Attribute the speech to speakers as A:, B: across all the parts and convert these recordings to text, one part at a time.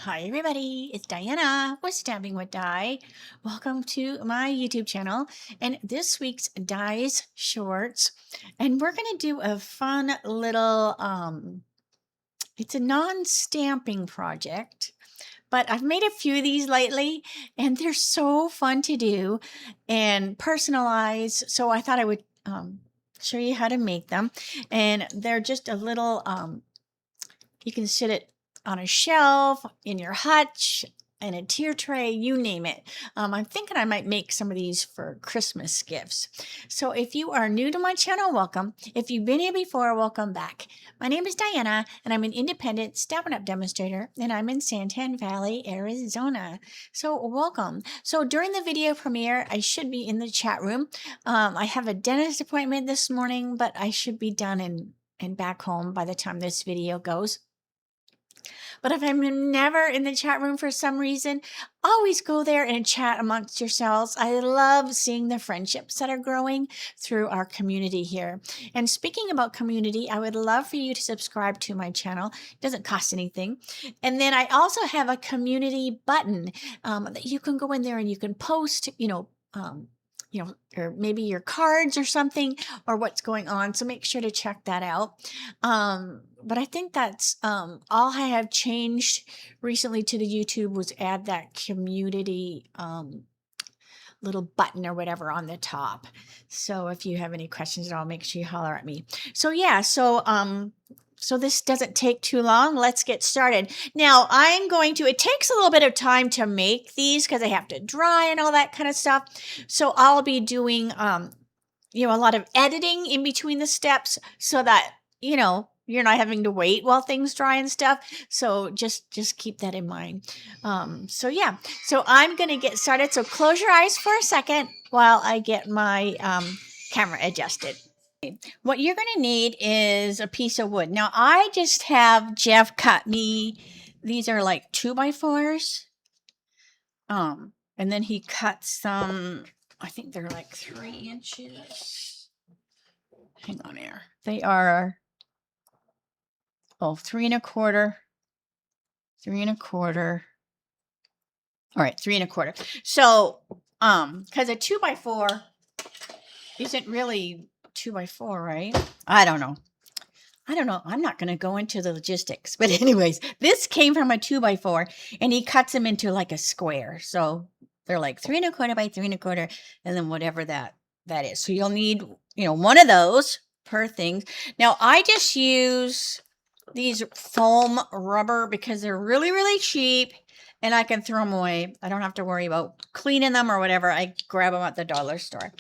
A: Hi everybody, it's Diana with Stamping with Die. Welcome to my YouTube channel and this week's Dies Shorts. And we're going to do a fun little, it's a non-stamping project, but I've made a few of these lately and they're so fun to do and personalize. So I thought I would show you how to make them. And they're just a little, you can sit it on a shelf, in your hutch, in a tier tray, you name it. I'm thinking I might make some of these for Christmas gifts. So if you are new to my channel, welcome. If you've been here before, welcome back. My name is Diana, and I'm an independent Stampin' Up demonstrator, and I'm in Santan Valley, Arizona. So welcome. So during the video premiere, I should be in the chat room. I have a dentist appointment this morning, but I should be done and back home by the time this video goes. But if I'm never in the chat room for some reason, always go there and chat amongst yourselves. I love seeing the friendships that are growing through our community here. And speaking about community, I would love for you to subscribe to my channel. It doesn't cost anything. And then I also have a community button that you can go in there and you can post, or maybe your cards or something, or what's going on. So make sure to check that out. But I think that's all I have changed recently to the YouTube was add that community little button or whatever on the top. So if you have any questions at all, make sure you holler at me. So yeah, so this doesn't take too long. Let's get started. Now it takes a little bit of time to make these because they have to dry and all that kind of stuff. So I'll be doing, a lot of editing in between the steps so that, you're not having to wait while things dry and stuff. So just keep that in mind. So yeah, so I'm going to get started. So close your eyes for a second while I get my camera adjusted. What you're going to need is a piece of wood. Now, I just have Jeff cut me. These are like 2x4s. And then he cut some, I think they're like 3 inches. Hang on here. They are, 3 1/4. 3 1/4. All right, 3 1/4. So, because a 2x4 isn't really 2x4, right? I don't know. I'm not going to go into the logistics. But anyways, this came from a 2x4 and he cuts them into like a square. So they're like 3 1/4 by 3 1/4 and then whatever that is. So you'll need, one of those per thing. Now I just use these foam rubber because they're really, really cheap and I can throw them away. I don't have to worry about cleaning them or whatever. I grab them at the dollar store.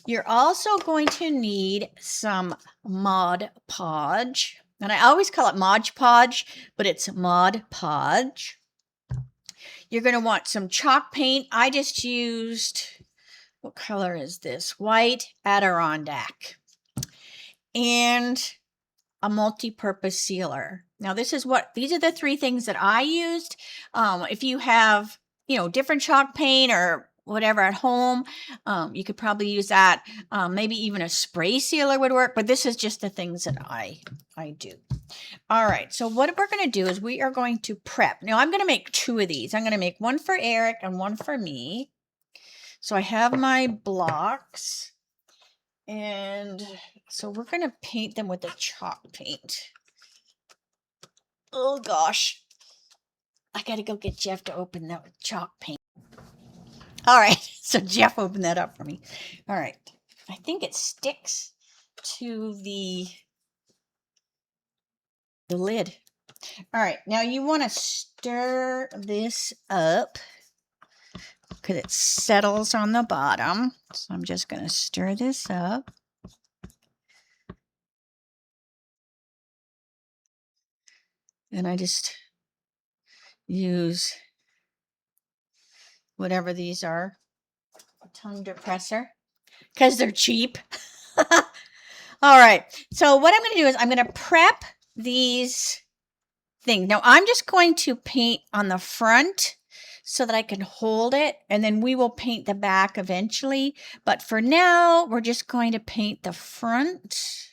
A: You're also going to need some Mod Podge. And I always call it Mod Podge, but it's Mod Podge. You're going to want some chalk paint. I just used, what color is this? White Adirondack. And a multi-purpose sealer. Now these are the 3 things that I used. If you have, different chalk paint or whatever at home, you could probably use that. Maybe even a spray sealer would work, but this is just the things that I do. All right, so what we're going to do is we are going to prep. Now I'm going to make 2 of these. I'm going to make one for Eric and one for me. So I have my blocks. And so we're going to paint them with the chalk paint. Oh gosh. I got to go get Jeff to open that chalk paint. All right. So Jeff opened that up for me. All right. I think it sticks to the lid. All right. Now you want to stir this up because it settles on the bottom. So I'm just going to stir this up. And I just use whatever these are, a tongue depressor, because they're cheap. All right. So what I'm going to do is I'm going to prep these things. Now I'm just going to paint on the front so that I can hold it, and then we will paint the back eventually. But for now, we're just going to paint the front.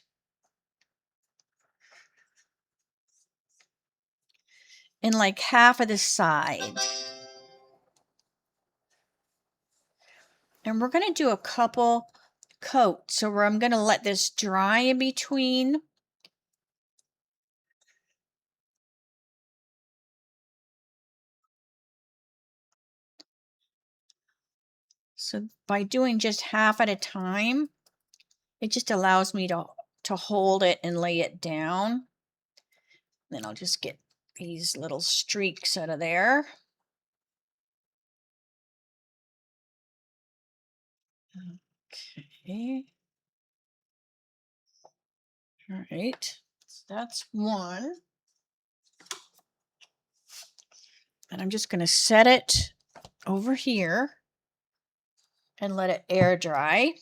A: in like half of the side. And we're going to do a couple coats. So I'm going to let this dry in between. So by doing just half at a time, it just allows me to hold it and lay it down. Then I'll just get these little streaks out of there. Okay. All right. So that's one. And I'm just going to set it over here and let it air dry.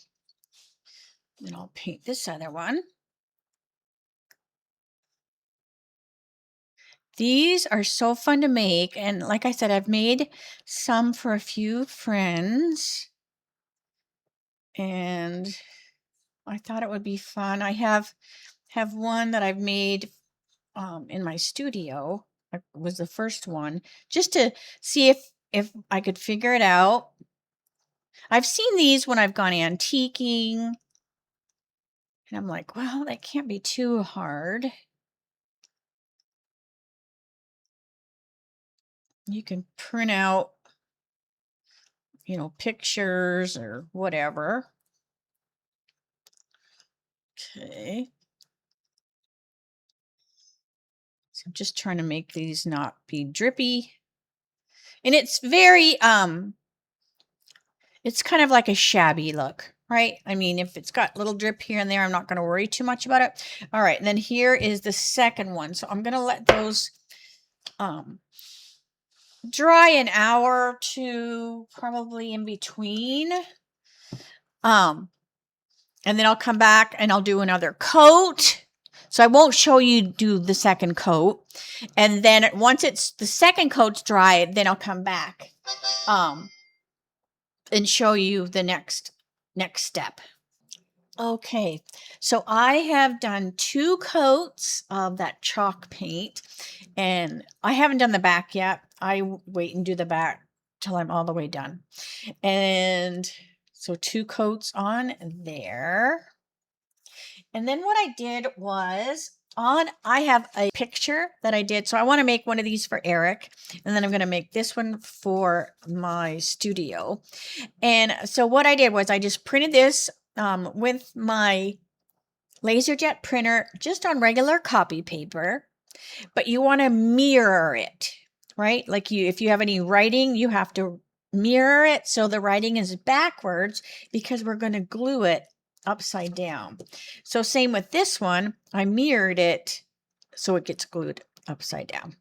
A: Then I'll paint this other one. These are so fun to make. And like I said, I've made some for a few friends. And I thought it would be fun. I have one that I've made in my studio. It was the first one, just to see if I could figure it out. I've seen these when I've gone antiquing. And I'm like, well, that can't be too hard. You can print out, pictures or whatever. Okay. So I'm just trying to make these not be drippy. And it's very, it's kind of like a shabby look, right? I mean, if it's got little drip here and there, I'm not going to worry too much about it. All right. And then here is the second one. So I'm going to let those, dry an hour or two, probably in between. And then I'll come back and I'll do another coat. So I won't show you do the second coat. And then once it's the second coat's dry, then I'll come back and show you the next step. Okay, so I have done 2 coats of that chalk paint, and I haven't done the back yet. I wait and do the back till I'm all the way done. And so 2 coats on there. And then what I did was I have a picture that I did. So I want to make one of these for Eric. And then I'm going to make this one for my studio. And so what I did was I just printed this with my LaserJet printer just on regular copy paper. But you want to mirror it, right? Like if you have any writing, you have to mirror it so the writing is backwards because we're going to glue it upside down. So same with this one, I mirrored it so it gets glued upside down.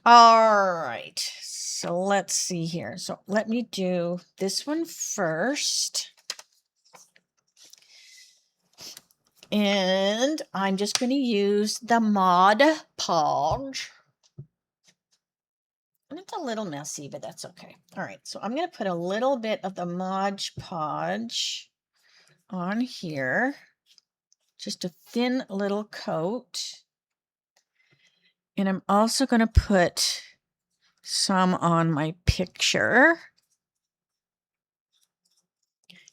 A: All right, so let's see here. So let me do this one first. And I'm just going to use the Mod Podge. And it's a little messy, but that's okay. All right, so I'm going to put a little bit of the Mod Podge on here. Just a thin little coat. And I'm also going to put some on my picture.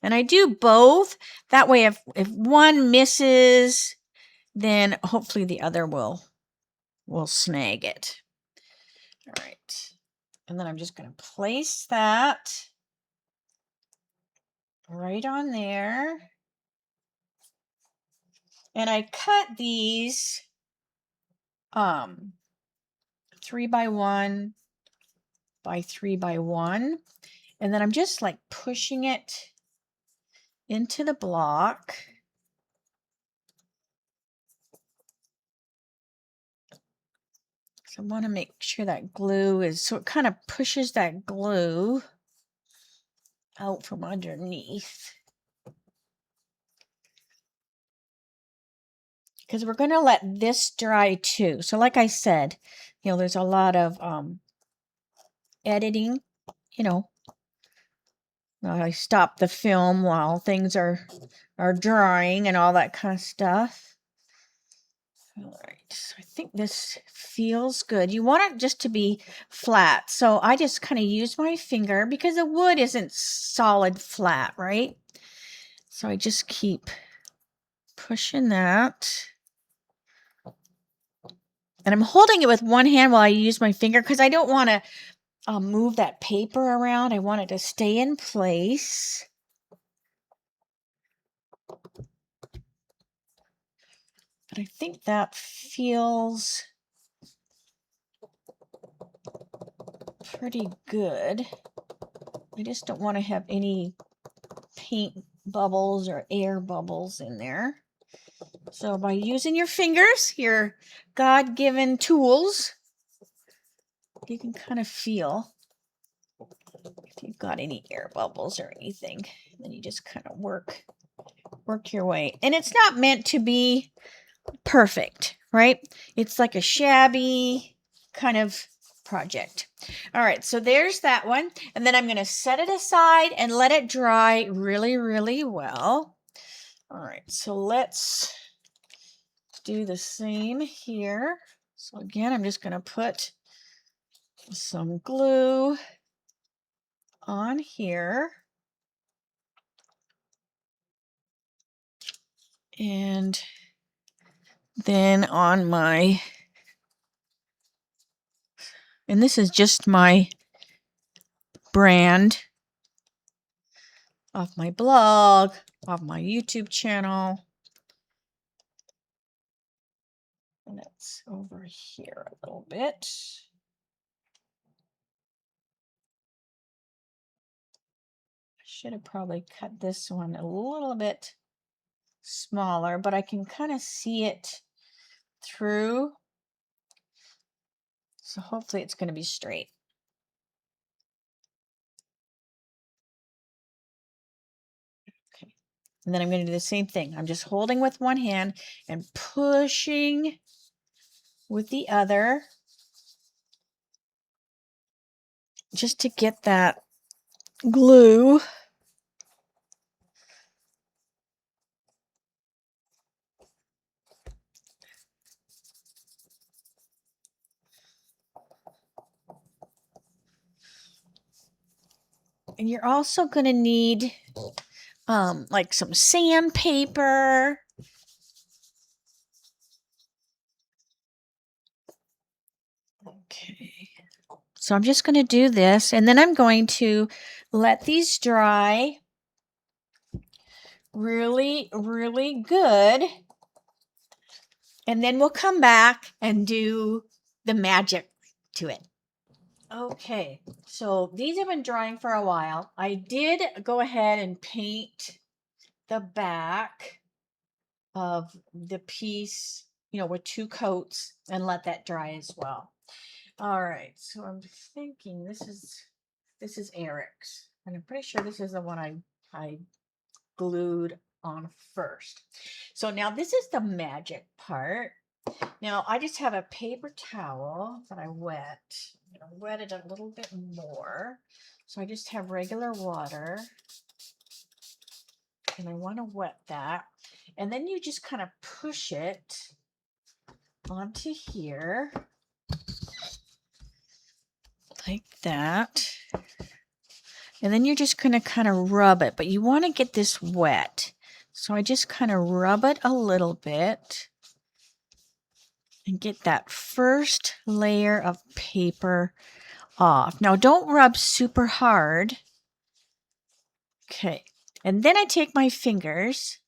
A: And I do both. That way, if one misses, then hopefully the other will snag it. All right. And then I'm just going to place that right on there. And I cut these 3x1 by 3x1. And then I'm just like pushing it into the block. So I want to make sure that glue is, so it kind of pushes that glue out from underneath. Because we're going to let this dry too. So like I said, there's a lot of editing, I stop the film while things are drying and all that kind of stuff. All right, so I think this feels good. You want it just to be flat. So I just kind of use my finger because the wood isn't solid flat, right? So I just keep pushing that. And I'm holding it with one hand while I use my finger because I don't want to move that paper around. I want it to stay in place. But I think that feels pretty good. I just don't want to have any paint bubbles or air bubbles in there. So by using your fingers, your God-given tools, you can kind of feel if you've got any air bubbles or anything. Then you just kind of work your way. And it's not meant to be perfect, right? It's like a shabby kind of project. All right, so there's that one. And then I'm going to set it aside and let it dry really, really well. All right, so let's do the same here. So again, I'm just going to put some glue on here. And then on my, and this is just my brand off my blog, off my YouTube channel. And that's over here a little bit. I should have probably cut this one a little bit smaller, but I can kind of see it through. So hopefully it's going to be straight. Okay. And then I'm going to do the same thing. I'm just holding with one hand and pushing with the other just to get that glue. And you're also going to need like some sandpaper. Okay. So I'm just going to do this, and then I'm going to let these dry really, really good. And then we'll come back and do the magic to it. Okay, so these have been drying for a while. I did go ahead and paint the back of the piece, you know, with 2 coats and let that dry as well. All right, so I'm thinking this is Eric's, and I'm pretty sure this is the one I glued on first. So now this is the magic part. Now I just have a paper towel that I wet. I'm gonna wet it a little bit more. So I just have regular water, and I want to wet that. And then you just kind of push it onto here like that. And then you're just going to kind of rub it, but you want to get this wet. So I just kind of rub it a little bit and get that first layer of paper off. Now don't rub super hard. Okay. And then I take my fingers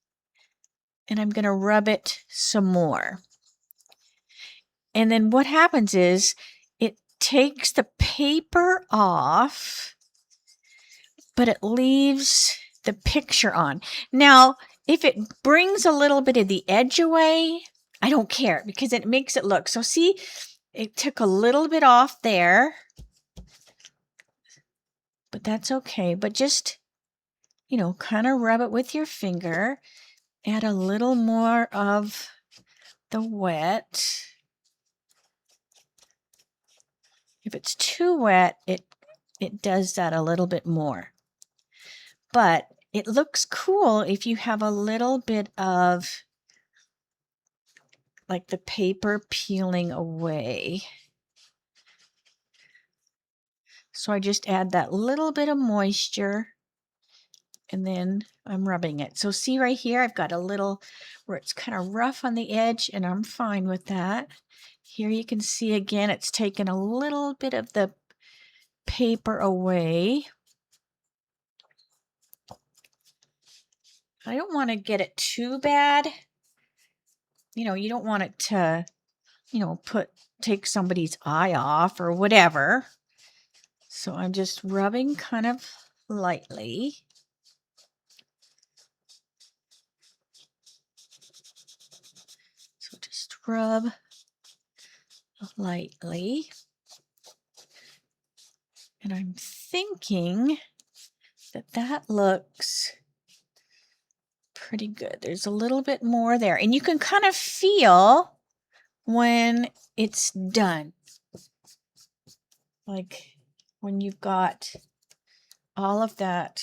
A: and I'm going to rub it some more. And then what happens is it takes the paper off, but it leaves the picture on. Now, if it brings a little bit of the edge away, I don't care because it makes it look. So see, it took a little bit off there, but that's okay. But just, you know, kind of rub it with your finger. Add a little more of the wet. If it's too wet, it does that a little bit more. But it looks cool if you have a little bit of like the paper peeling away. So I just add that little bit of moisture and then I'm rubbing it. So see right here, I've got a little where it's kind of rough on the edge and I'm fine with that. Here you can see again, it's taken a little bit of the paper away. I don't want to get it too bad. You know, you don't want it to, you know, take somebody's eye off or whatever. So I'm just rubbing kind of lightly. So just rub lightly. And I'm thinking that that looks pretty good. There's a little bit more there. And you can kind of feel when it's done. Like when you've got all of that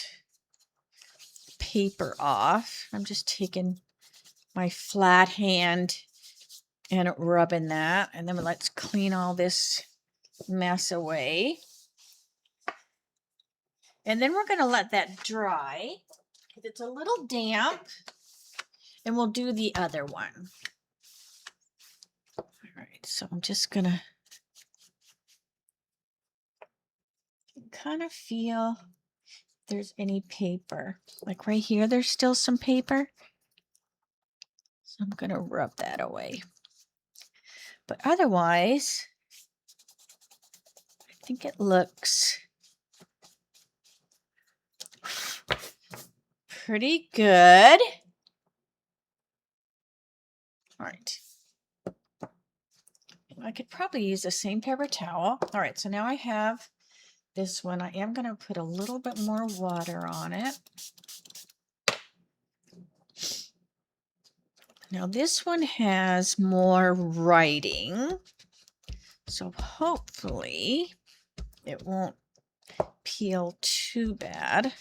A: paper off. I'm just taking my flat hand and rubbing that. And then let's clean all this mess away. And then we're going to let that dry because it's a little damp. And we'll do the other one. All right, so I'm just going to kind of feel if there's any paper. Like right here, there's still some paper. So I'm going to rub that away. But otherwise, I think it looks pretty good. All right. I could probably use the same paper towel. All right, so now I have this one. I am going to put a little bit more water on it. Now this one has more writing, so hopefully it won't peel too bad.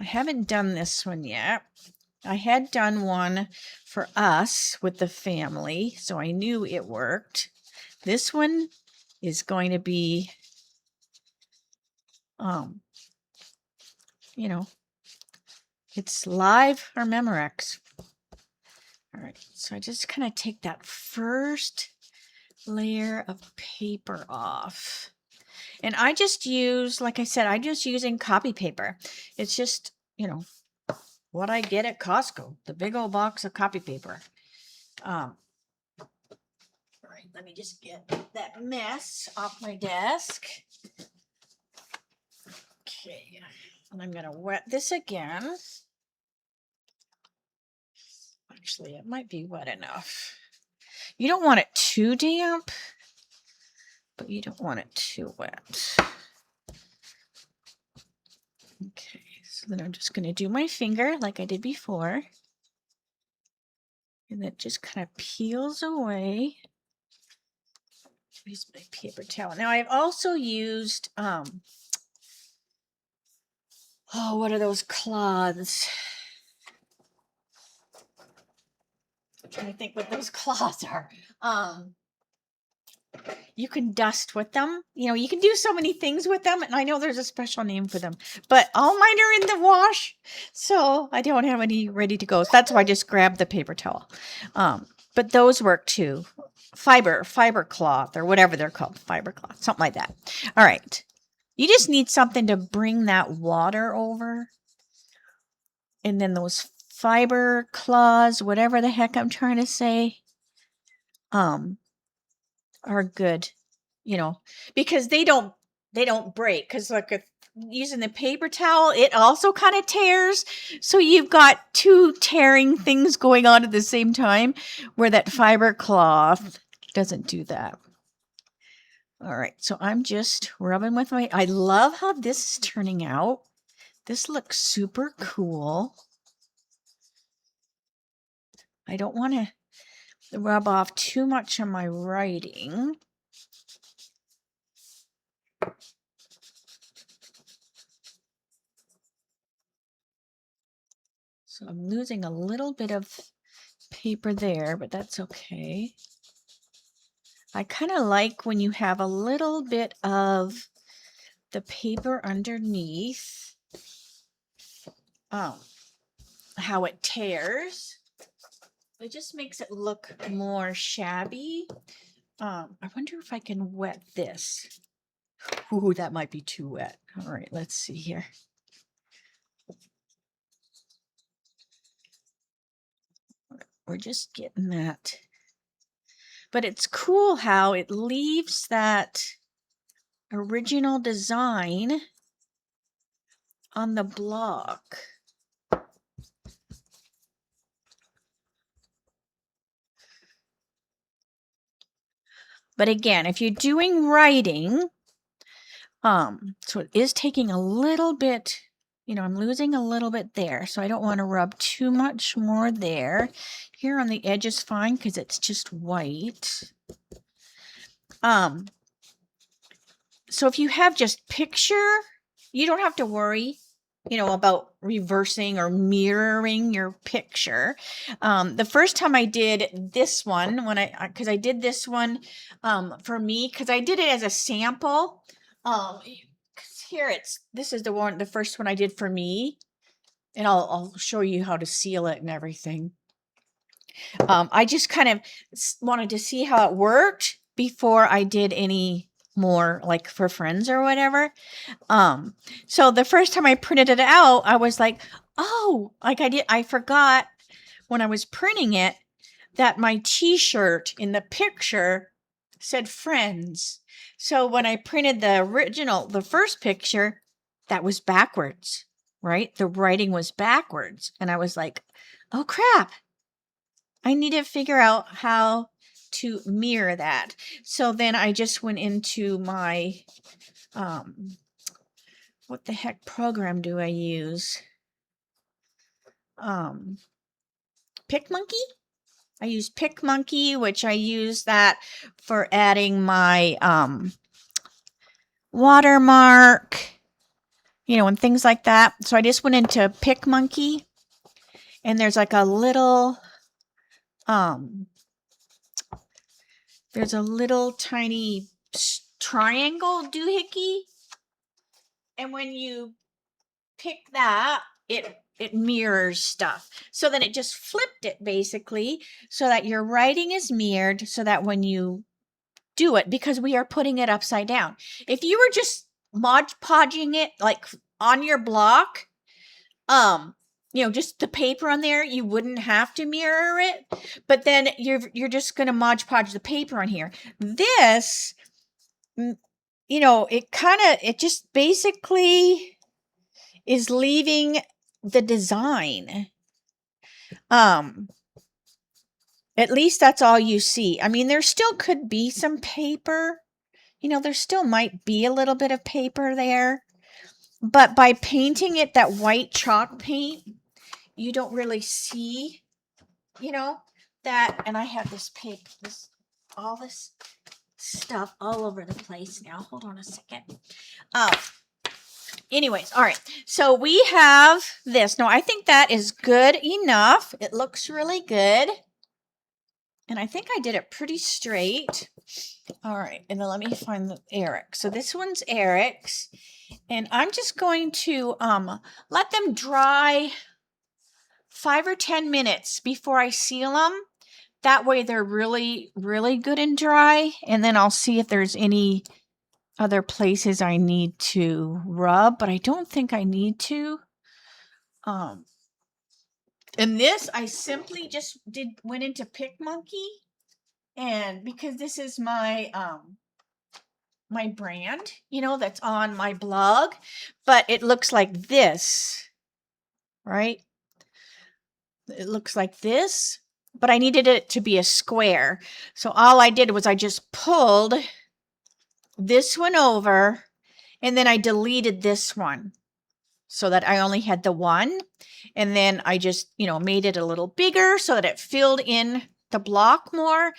A: I haven't done this one yet. I had done one for us with the family, so I knew it worked. This one is going to be, you know, it's live or Memorex. All right, so I just kind of take that first layer of paper off. And I just use, like I said, I'm just using copy paper. It's just, you know, what I get at Costco, the big old box of copy paper. All right, let me just get that mess off my desk. Okay, and I'm going to wet this again. Actually, it might be wet enough. You don't want it too damp, but you don't want it too wet. Okay, so then I'm just going to do my finger like I did before. And that just kind of peels away. Use my paper towel. Now I've also used, oh, what are those cloths? I'm trying to think what those cloths are. You can dust with them. You know, you can do so many things with them. And I know there's a special name for them. But all mine are in the wash. So I don't have any ready to go. So that's why I just grabbed the paper towel. But those work too. Fiber cloth or whatever they're called. Fiber cloth. Something like that. All right. You just need something to bring that water over. And then those fiber cloths, whatever the heck I'm trying to say, are good, you know, because they don't break. Because like using the paper towel, it also kind of tears. So you've got two tearing things going on at the same time, where that fiber cloth doesn't do that. All right, so I'm just rubbing with my, I love how this is turning out. This looks super cool. I don't want to rub off too much on my writing. So I'm losing a little bit of paper there, but that's okay. I kind of like when you have a little bit of the paper underneath. How it tears. It just makes it look more shabby. I wonder if I can wet this. Ooh, that might be too wet. All right, let's see here. We're just getting that. But it's cool how it leaves that original design on the block. But again, if you're doing writing, so it is taking a little bit, I'm losing a little bit there. So I don't want to rub too much more there. Here on the edge is fine because it's just white. So if you have just picture, you don't have to worry, about reversing or mirroring your picture. The first time I did this one, because I did this one for me, because I did it as a sample. Here this is the first one I did for me, and I'll show you how to seal it and everything. I just kind of wanted to see how it worked before I did any more, like for friends or whatever. So the first time I printed it out, I was like, oh, I forgot when I was printing it that my t-shirt in the picture said friends. So when I printed the first picture, that was backwards, right? The writing was backwards. And I was like, oh crap. I need to figure out how to mirror that. So then I just went into my, what the heck program do I use? PicMonkey? I use PicMonkey, which I use that for adding my watermark, and things like that. So I just went into PicMonkey, and there's like a little, there's a little tiny triangle doohickey. And when you pick that, it mirrors stuff. So then it just flipped it basically so that your writing is mirrored so that when you do it, because we are putting it upside down. If you were just Mod Podging it like on your block, just the paper on there, you wouldn't have to mirror it. But then you're just going to Mod Podge the paper on here. This, it just basically is leaving the design. At least that's all you see. I mean, there still could be some paper. There still might be a little bit of paper there. But by painting it that white chalk paint, you don't really see, that. And I have this paper, all this stuff all over the place now. Hold on a second. Anyways, all right. So we have this. No, I think that is good enough. It looks really good. And I think I did it pretty straight. All right. And then let me find the Eric. So this one's Eric's. And I'm just going to let them dry 5 or 10 minutes before I seal them. That way they're really, really good and dry. And then I'll see if there's any other places I need to rub, but I don't think I need to. And this I simply just went into PicMonkey, and because this is my my brand, that's on my blog, but it looks like this, right? It looks like this, but I needed it to be a square. So all I did was I just pulled this one over, and then I deleted this one so that I only had the one. And then I just, made it a little bigger so that it filled in the block more.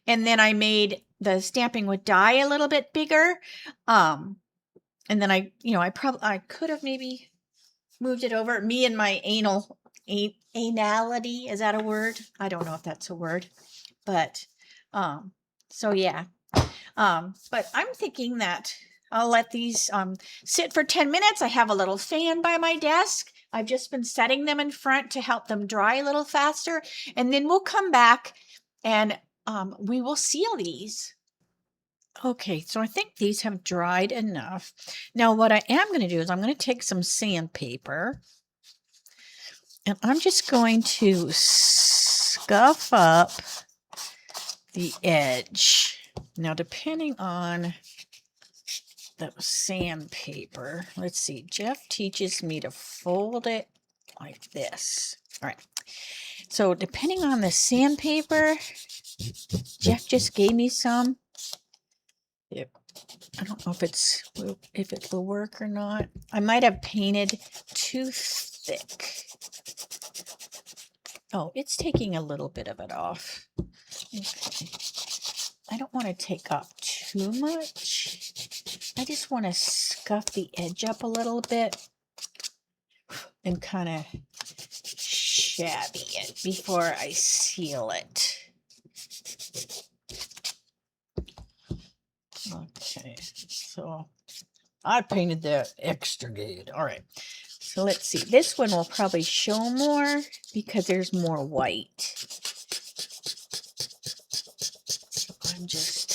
A: And then I made the stamping with dye a little bit bigger. And then I could have maybe moved it over. Me and my anal anality. Is that a word? I don't know if that's a word, but so yeah. But I'm thinking that I'll let these sit for 10 minutes. I have a little fan by my desk. I've just been setting them in front to help them dry a little faster. And then we'll come back and we will seal these. Okay, so I think these have dried enough. Now what I am going to do is I'm going to take some sandpaper and I'm just going to scuff up the edge. Now depending on the sandpaper, let's see, Jeff teaches me to fold it like this. All right, so depending on the sandpaper, Jeff just gave me some. I don't know if it will work or not. I might have painted too thick. Oh, it's taking a little bit of it off. Okay. I don't want to take off too much. I just want to scuff the edge up a little bit and kind of shabby it before I seal it. Okay, so I painted that extra good. All right, so let's see. This one will probably show more because there's more white. So I'm just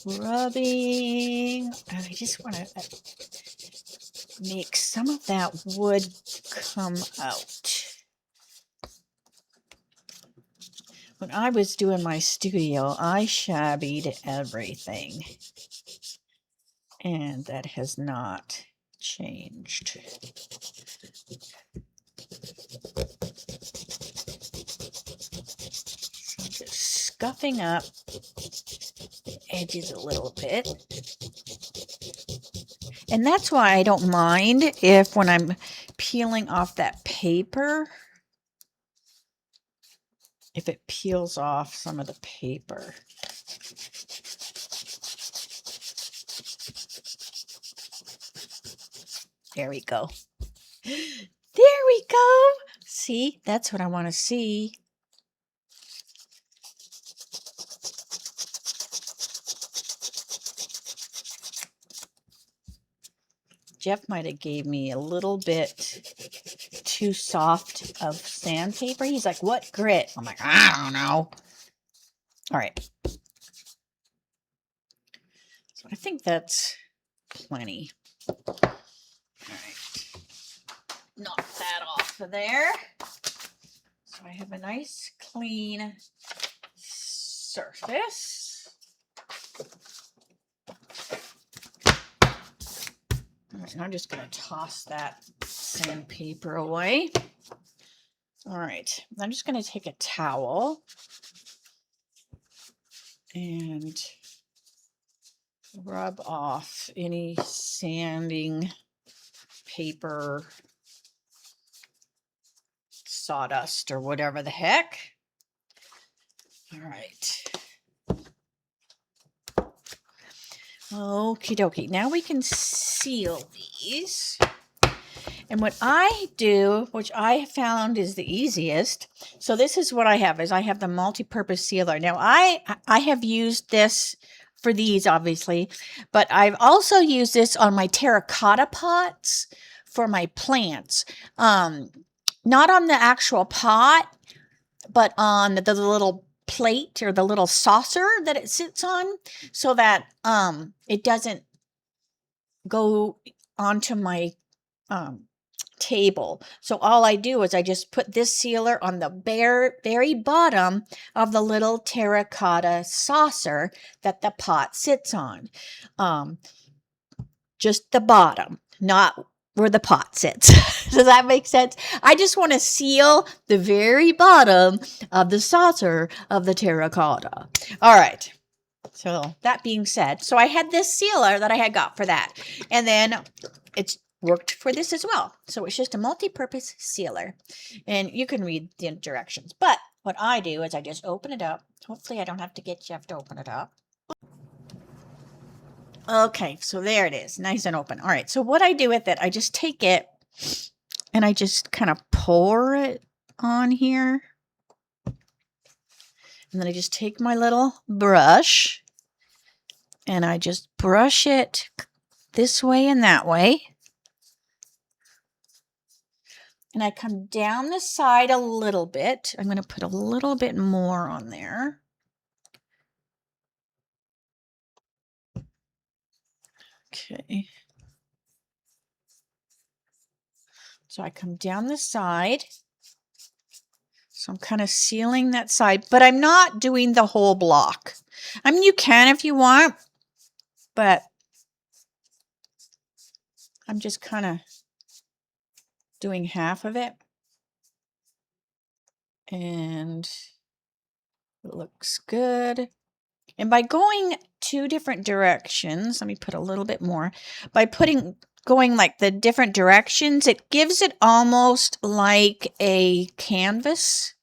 A: rubbing, and I just want to make some of that wood come out. When I was doing my studio, I shabbied everything. And that has not changed. So just scuffing up the edges a little bit. And that's why I don't mind if when I'm peeling off that paper, if it peels off some of the paper. There we go. There we go. See, that's what I want to see. Jeff might have gave me a little bit too soft of sandpaper. He's like, what grit? I'm like, I don't know. All right. So I think that's plenty. All right. Knock that off of there. So I have a nice clean surface. All right, and I'm just going to toss that sandpaper away. All right, I'm just going to take a towel and rub off any sanding paper, sawdust, or whatever the heck. All right. Okie dokie. Now we can seal these. And what I do, which I found is the easiest, so this is what I have, is I have the multi-purpose sealer. Now, I have used this for these, obviously, but I've also used this on my terracotta pots for my plants. Not on the actual pot, but on the little plate or the little saucer that it sits on, so that it doesn't go onto my table. So all I do is I just put this sealer on the very bottom of the little terracotta saucer that the pot sits on. Just the bottom, not where the pot sits. Does that make sense? I just want to seal the very bottom of the saucer of the terracotta. All right. So that being said, so I had this sealer that I had got for that. And then it's worked for this as well. So it's just a multi-purpose sealer. And you can read the directions. But what I do is I just open it up. Hopefully I don't have to get Jeff to open it up. Okay, so there it is. Nice and open. All right, so what I do with it, I just take it and I just kind of pour it on here. And then I just take my little brush and I just brush it this way and that way. And I come down the side a little bit. I'm going to put a little bit more on there. Okay. So I come down the side. So I'm kind of sealing that side, but I'm not doing the whole block. I mean, you can if you want, but I'm just kind of doing half of it. And it looks good. And by going 2 different directions, let me put a little bit more. By going like the different directions, it gives it almost like a canvas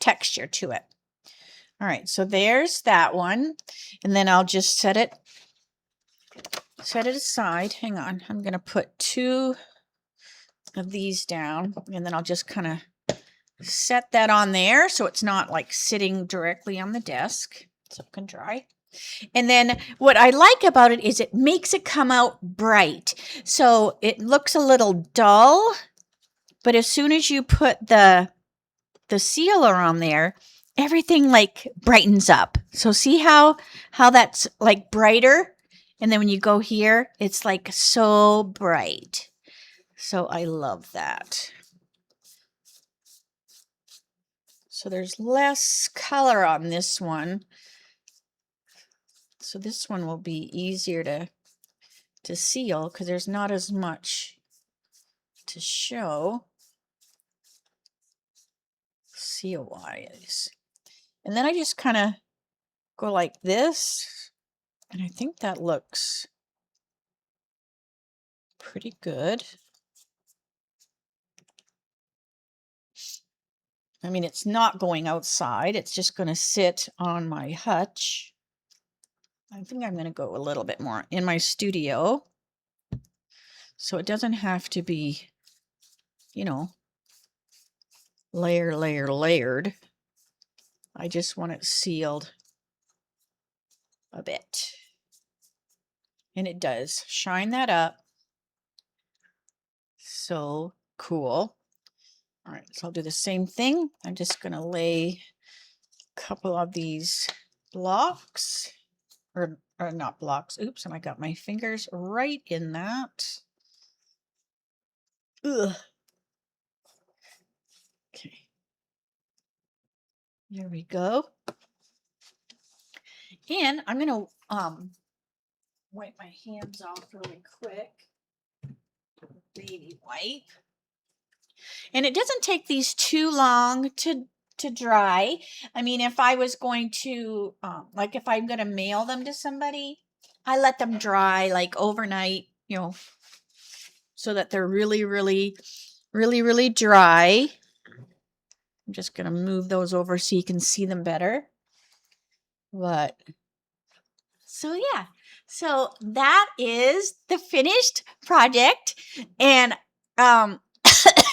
A: texture to it. All right, so there's that one. And then I'll just set it aside. Hang on, I'm going to put 2 of these down, and then I'll just kind of set that on there so it's not like sitting directly on the desk, so it can dry. And then what I like about it is it makes it come out bright. So it looks a little dull, but as soon as you put the sealer on there, everything like brightens up. So see how that's like brighter? And then when you go here, it's like so bright. So I love that. So there's less color on this one. So this one will be easier to seal because there's not as much to show seal-wise. And then I just kind of go like this, and I think that looks pretty good. I mean, it's not going outside. It's just going to sit on my hutch. I think I'm going to go a little bit more in my studio. So it doesn't have to be, you know, layered. I just want it sealed a bit. And it does. Shine that up. So cool. All right, so I'll do the same thing. I'm just going to lay a couple of these blocks, or not blocks. Oops, and I got my fingers right in that. Ugh. Okay. There we go. And I'm going to wipe my hands off really quick. Baby wipe. And it doesn't take these too long to dry. I mean, if I was going to, like if I'm going to mail them to somebody, I let them dry like overnight, you know, so that they're really dry. I'm just going to move those over so you can see them better. But, so yeah. So that is the finished project. And,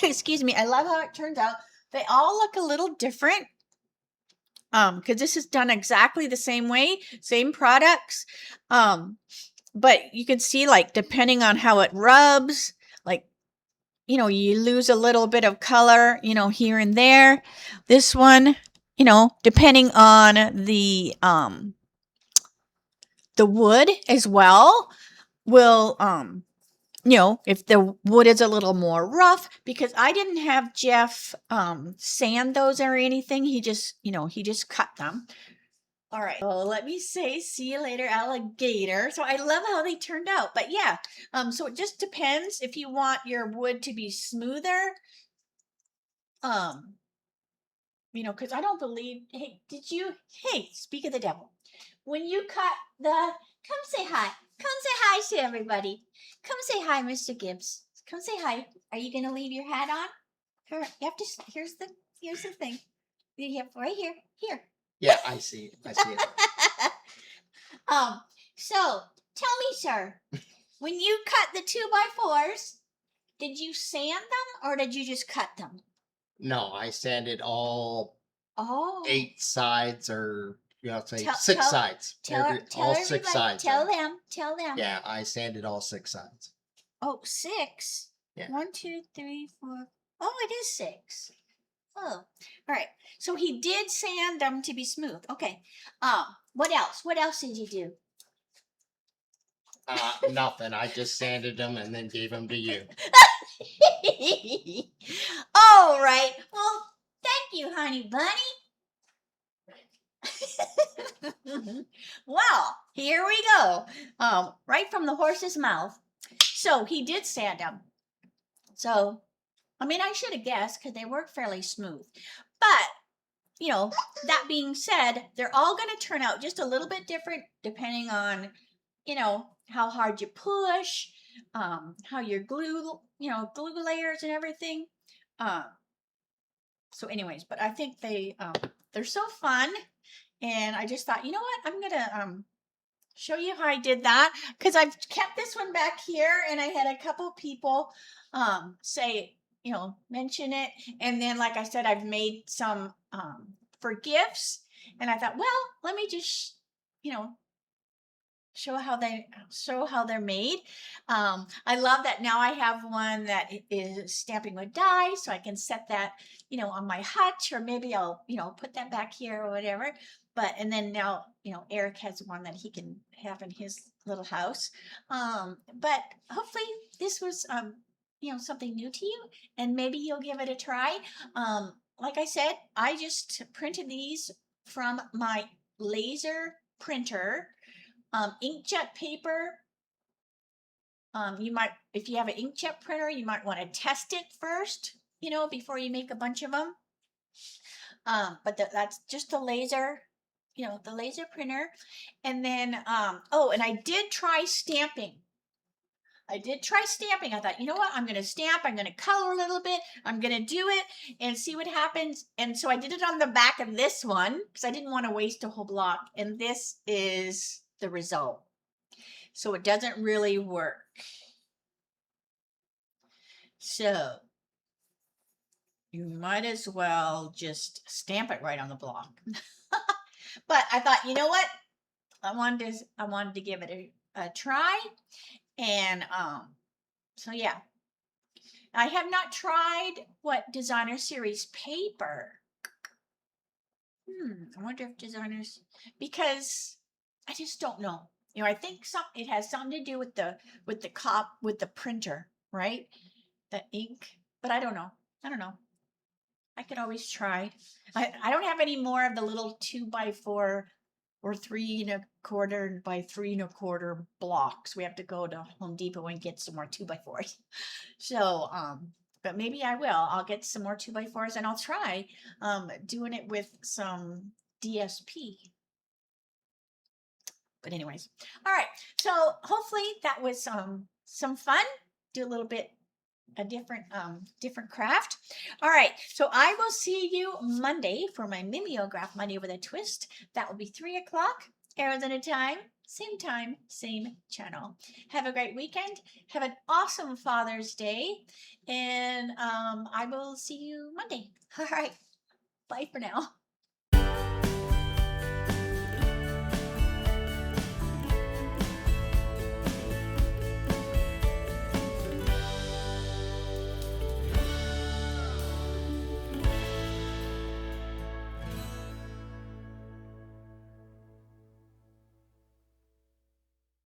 A: excuse me, I love how it turns out. They all look a little different because this is done exactly the same way, same products. But you can see, like, depending on how it rubs, like, you know, you lose a little bit of color, you know, here and there. This one, you know, depending on the wood as well, will you know, if the wood is a little more rough, because I didn't have Jeff sand those or anything. He just, you know, he just cut them. All right. So let me say, see you later, alligator. So I love how they turned out. But yeah, so it just depends if you want your wood to be smoother. You know, because I don't believe, hey, speak of the devil. When you cut come say hi. Come say hi to everybody. Come say hi, Mr. Gibbs. Come say hi. Are you going to leave your hat on? You have to, here's the thing. You have right here. Here.
B: Yeah, I see it.
A: So tell me, sir, when you cut the 2x4s, did you sand them or did you just cut them?
B: No, I sanded all
A: Oh.
B: 8 sides, or you know, say
A: Tell-
B: 6
A: tell-
B: sides.
A: Tell
B: All
A: everybody.
B: 6 sides.
A: Tell them. Tell them.
B: Yeah, I sanded all 6 sides.
A: Oh, 6.
B: Yeah.
A: 1, 2, 3, 4. Oh, it is 6. Oh, all right. So he did sand them to be smooth. Okay. What else? What else did you do?
B: Nothing. I just sanded them and then gave them to you.
A: All right. Well, thank you, honey bunny. Well, here we go. Right from the horse's mouth. So he did sand them. So, I mean, I should have guessed because they were fairly smooth. But, you know, that being said, they're all going to turn out just a little bit different depending on, you know, how hard you push, how your glue, you know, glue layers and everything. So anyways, but I think they're so fun. And I just thought, you know what, I'm going to show you how I did that because I've kept this one back here and I had a couple people say, you know, mention it. And then, like I said, I've made some for gifts. And I thought, well, let me just, you know, show how they're made. I love that now I have one that is stamping with die, so I can set that, you know, on my hutch, or maybe I'll, you know, put that back here or whatever. But and then now, you know, Eric has one that he can have in his little house. But hopefully this was you know, something new to you, and maybe you'll give it a try. Like I said, I just printed these from my laser printer. Inkjet paper. You might, if you have an inkjet printer, you might want to test it first, you know, before you make a bunch of them. But that's just the laser, you know, the laser printer. And then, oh, and I did try stamping. I thought, you know what? I'm going to stamp. I'm going to color a little bit. I'm going to do it and see what happens. And so I did it on the back of this one because I didn't want to waste a whole block. And this is the result. So it doesn't really work. So you might as well just stamp it right on the block. But I thought, you know what? I wanted to give it a try. And so yeah. I have not tried what designer series paper. I wonder if designers, because I just don't know. You know, I think it has something to do with the printer, right? The ink, but I don't know. I could always try. I don't have any more of the little 2x4 or 3 1/4 by 3 1/4 blocks. We have to go to Home Depot and get some more 2x4s. So, but maybe I will. I'll get some more 2x4s and I'll try doing it with some DSP. But anyways, all right. So hopefully that was some fun. Do a little bit a different craft. All right, so I will see you Monday for my mimeograph Monday with a twist. That will be 3 o'clock Arizona time, same channel. Have a great weekend. Have an awesome Father's Day, and I will see you Monday. All right, bye for now.